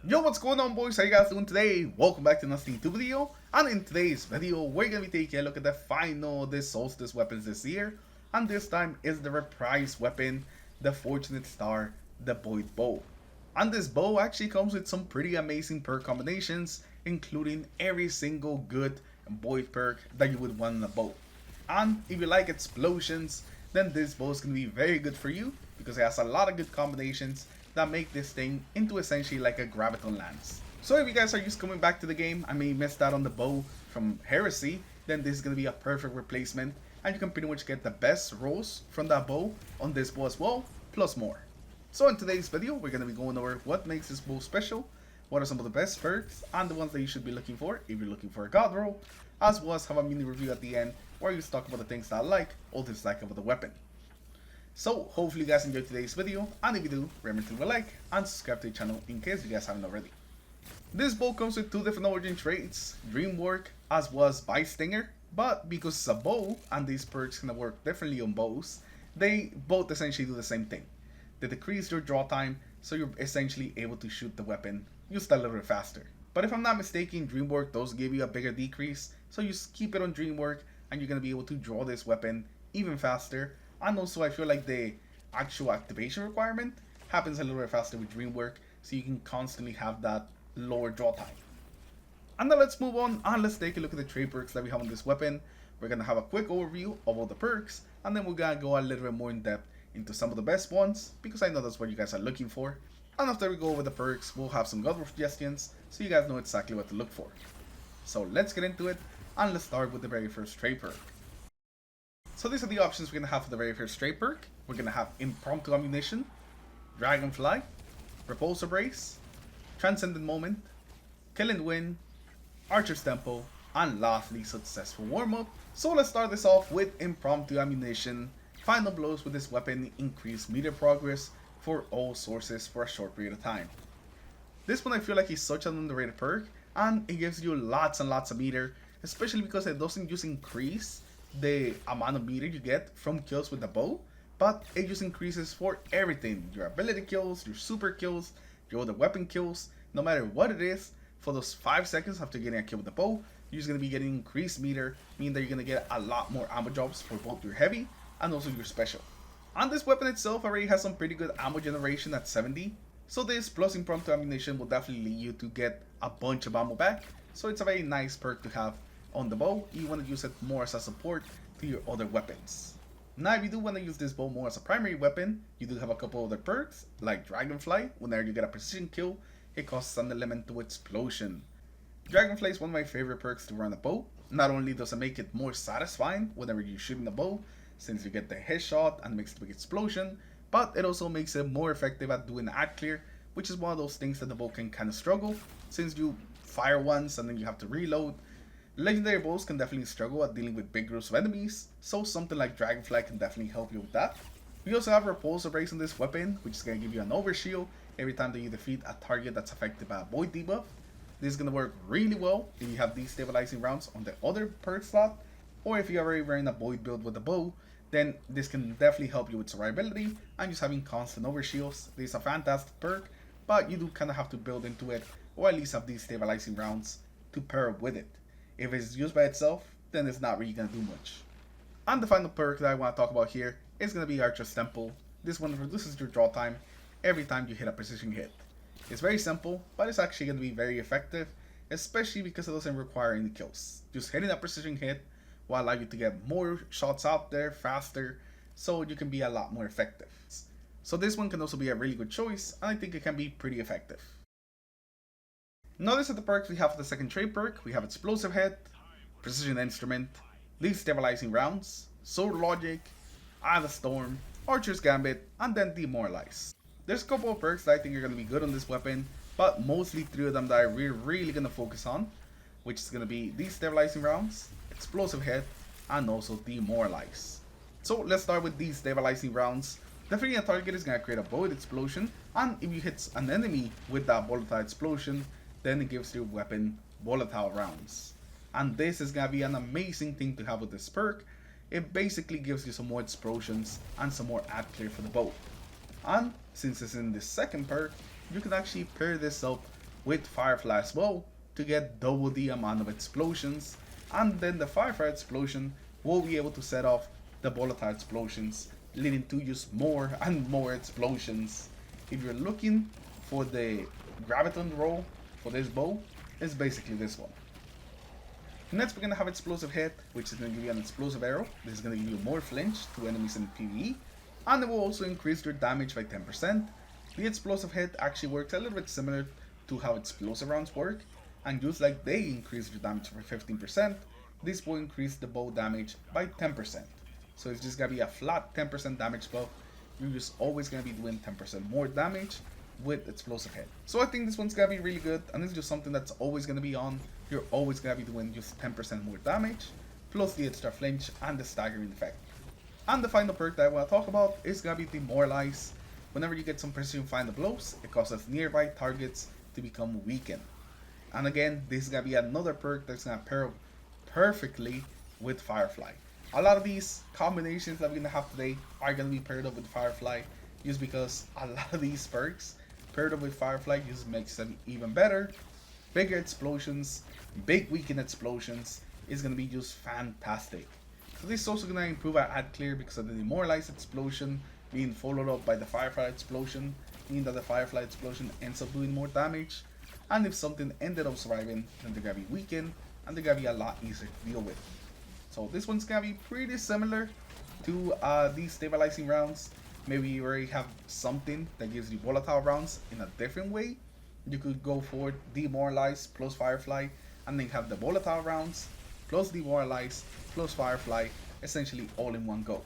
Yo, what's going on, boys? How you guys doing today? Welcome back to another YouTube video. And in today's video, we're gonna be taking a look at the final this solstice weapons this year. And this time is the reprise weapon, the Fortunate Star, the Void Bow. And this bow actually comes with some pretty amazing perk combinations, including every single good void perk that you would want in a bow. And if you like explosions, then this bow is going to be very good for you because it has a lot of good combinations that make this thing into essentially like a Graviton lance. So if you guys are just coming back to the game and maybe missed out on the bow from Heresy, then this is going to be a perfect replacement and you can pretty much get the best rolls from that bow on this bow as well, plus more. So in today's video, we're going to be going over what makes this bow special, what are some of the best perks, and the ones that you should be looking for if you're looking for a god roll, as well as have a mini review at the end where you talk about the things that I like or dislike about the weapon. So hopefully you guys enjoyed today's video, and if you do, remember to leave a like and subscribe to the channel in case you guys haven't already. This bow comes with two different origin traits, Dreamwork as well as Bystander, but because it's a bow and these perks can work differently on bows, they both essentially do the same thing. They decrease your draw time, so you're essentially able to shoot the weapon just a little bit faster. But if I'm not mistaken, Dreamwork does give you a bigger decrease, so you just keep it on Dreamwork and you're going to be able to draw this weapon even faster. And also I feel like the actual activation requirement happens a little bit faster with Dreamwork, so you can constantly have that lower draw time. And now let's move on and let's take a look at the trade perks that we have on this weapon. We're going to have a quick overview of all the perks, and then we're going to go a little bit more in depth into some of the best ones, because I know that's what you guys are looking for. And after we go over the perks, we'll have some god roll suggestions, so you guys know exactly what to look for. So let's get into it, and let's start with the very first trade perk. So these are the options we're going to have for the very first trade perk. We're going to have Impromptu Ammunition, Dragonfly, Repulsor Brace, Transcendent Moment, Kill and Win, Archer's Tempo, and lastly Successful Warm-Up. So let's start this off with Impromptu Ammunition. Final blows with this weapon increase meter progress for all sources for a short period of time. This one I feel like is such an underrated perk, and it gives you lots and lots of meter, especially because it doesn't just increase the amount of meter you get from kills with the bow, but it just increases for everything. Your ability kills, your super kills, your other weapon kills, no matter what it is, for those 5 seconds after getting a kill with the bow, you're just going to be getting increased meter, meaning that you're going to get a lot more ammo drops for both your heavy and also your special. And this weapon itself already has some pretty good ammo generation at 70, so this plus Impromptu Ammunition will definitely lead you to get a bunch of ammo back, so it's a very nice perk to have on the bow. You want to use it more as a support to your other weapons. Now if you do want to use this bow more as a primary weapon, you do have a couple other perks like Dragonfly. Whenever you get a precision kill, it costs an elemental explosion. Dragonfly is one of my favorite perks to run a bow. Not only does it make it more satisfying whenever you're shooting the bow, since you get the headshot and makes the big explosion, but it also makes it more effective at doing ad clear, which is one of those things that the bow can kind of struggle, since you fire once and then you have to reload. Legendary bows can definitely struggle at dealing with big groups of enemies, so something like Dragonfly can definitely help you with that. We also have Repulsor Brace on this weapon, which is going to give you an overshield every time that you defeat a target that's affected by a void debuff. This is going to work really well if you have destabilizing rounds on the other perk slot, or if you're already running a void build with the bow, then this can definitely help you with survivability and just having constant overshields. This is a fantastic perk, but you do kind of have to build into it, or at least have destabilizing rounds to pair up with it. If it's used by itself, then it's not really going to do much. And the final perk that I want to talk about here is going to be Archer's Tempo. This one reduces your draw time every time you hit a precision hit. It's very simple, but it's actually going to be very effective, especially because it doesn't require any kills. Just hitting a precision hit will allow you to get more shots out there faster, so you can be a lot more effective. So this one can also be a really good choice, and I think it can be pretty effective. Notice that the perks we have for the second trade perk, we have Explosive Head, Precision Instrument, Destabilizing Rounds, Sword Logic, Eye of the Storm, Archer's Gambit, and then Demoralize. There's a couple of perks that I think are going to be good on this weapon, but mostly 3 of them that we're really going to focus on, which is going to be Destabilizing Rounds, Explosive Head, and also Demoralize. So let's start with Destabilizing Rounds. Definitely a target is going to create a void explosion, and if you hit an enemy with that volatile explosion, then it gives your weapon volatile rounds. And this is going to be an amazing thing to have with this perk. It basically gives you some more explosions and some more ad clear for the bow. And since it's in the second perk, you can actually pair this up with Firefly as well to get double the amount of explosions, and then the Firefly explosion will be able to set off the volatile explosions, leading to just more and more explosions. If you're looking for the Graviton roll for this bow, it's basically this one. Next, we're gonna have Explosive Hit, which is gonna give you an explosive arrow. This is gonna give you more flinch to enemies in PvE, and it will also increase your damage by 10%. The Explosive Hit actually works a little bit similar to how explosive rounds work, and just like they increase your damage by 15%, this will increase the bow damage by 10%. So it's just gonna be a flat 10% damage buff. You're just always gonna be doing 10% more damage with Explosive Hit. So I think this one's gonna be really good, and it's just something that's always gonna be on. You're always gonna be doing just 10% more damage, plus the extra flinch and the staggering effect. And the final perk that I want to talk about is gonna be Demoralize. Whenever you get some precision final blows, it causes nearby targets to become weakened. And again, this is gonna be another perk that's gonna pair up perfectly with Firefly. A lot of these combinations that we're gonna have today are gonna be paired up with Firefly, just because a lot of these perks paired up with Firefly just makes them even better. Bigger explosions, big weakened explosions is gonna be just fantastic. So this is also gonna improve our ad clear because of the Demoralized explosion being followed up by the Firefly explosion, meaning that the Firefly explosion ends up doing more damage. And if something ended up surviving, then they're gonna be weakened and they're gonna be a lot easier to deal with. So this one's gonna be pretty similar to these stabilizing rounds. Maybe you already have something that gives you volatile rounds in a different way. You could go for Demoralize plus Firefly, and then have the volatile rounds plus Demoralize plus Firefly, essentially all in one go.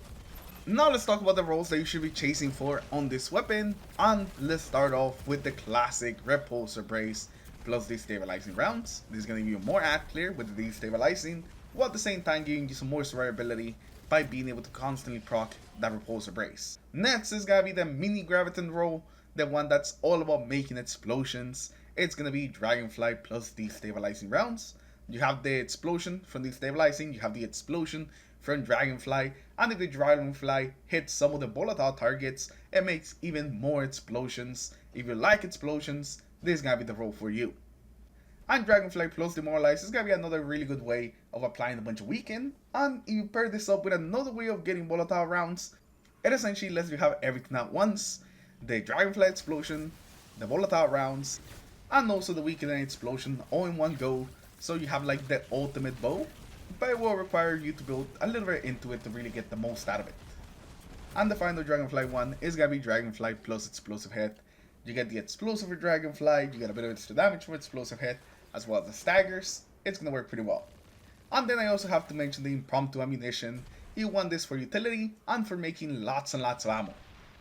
Now let's talk about the rolls that you should be chasing for on this weapon, and let's start off with the classic Repulsor Brace plus destabilizing rounds. This is going to give you more ad clear with the destabilizing, while at the same time giving you some more survivability by being able to constantly proc that Repulsor Brace. Next is going to be the mini Graviton roll, the one that's all about making explosions. It's going to be Dragonfly plus destabilizing rounds. You have the explosion from destabilizing, you have the explosion from Dragonfly, and if the Dragonfly hits some of the volatile targets, it makes even more explosions. If you like explosions, this is going to be the roll for you. And Dragonfly plus Demoralize is going to be another really good way of applying a bunch of weaken, and if you pair this up with another way of getting volatile rounds, it essentially lets you have everything at once. The Dragonfly explosion, the volatile rounds, and also the weakening explosion all in one go, so you have like the ultimate bow, but it will require you to build a little bit into it to really get the most out of it. And the final Dragonfly one is going to be Dragonfly plus Explosive Hit. You get the explosive for Dragonfly, you get a bit of extra damage from Explosive Hit, as well as the staggers. It's going to work pretty well. And then I also have to mention the impromptu ammunition. You want this for utility and for making lots and lots of ammo.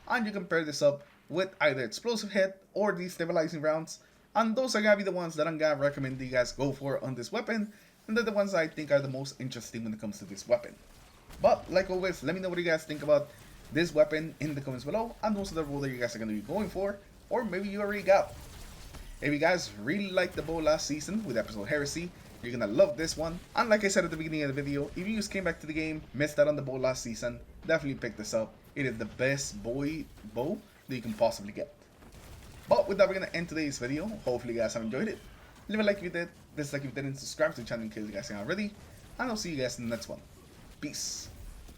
And you can pair this up with either Explosive Hit or destabilizing rounds, and those are going to be the ones that I'm going to recommend you guys go for on this weapon, and they're the ones I think are the most interesting when it comes to this weapon. But like always, let me know what you guys think about this weapon in the comments below, and also the role that you guys are going to be going for, or maybe you already got. If you guys really liked the bow last season with episode Heresy, you're going to love this one. And like I said at the beginning of the video, if you just came back to the game, missed out on the bow last season, definitely pick this up. It is the best bow that you can possibly get. But with that, we're going to end today's video. Hopefully you guys have enjoyed it. Leave a like if you did, dislike if you didn't, subscribe to the channel in case you guys haven't already, and I'll see you guys in the next one. Peace.